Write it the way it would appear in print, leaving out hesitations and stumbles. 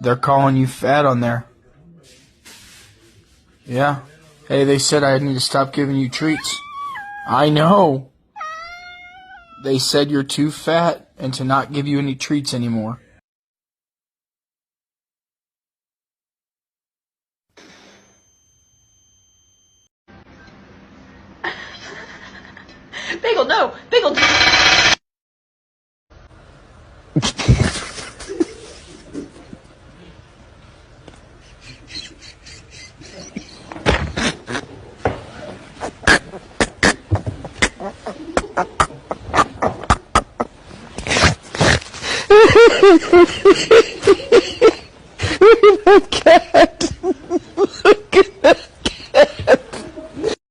They're calling you fat on there. Yeah. Hey, they said I need to stop giving you treats. I know. They said you're too fat and to not give you any treats anymore. Bagel, no! Bagel! Ha ha ha!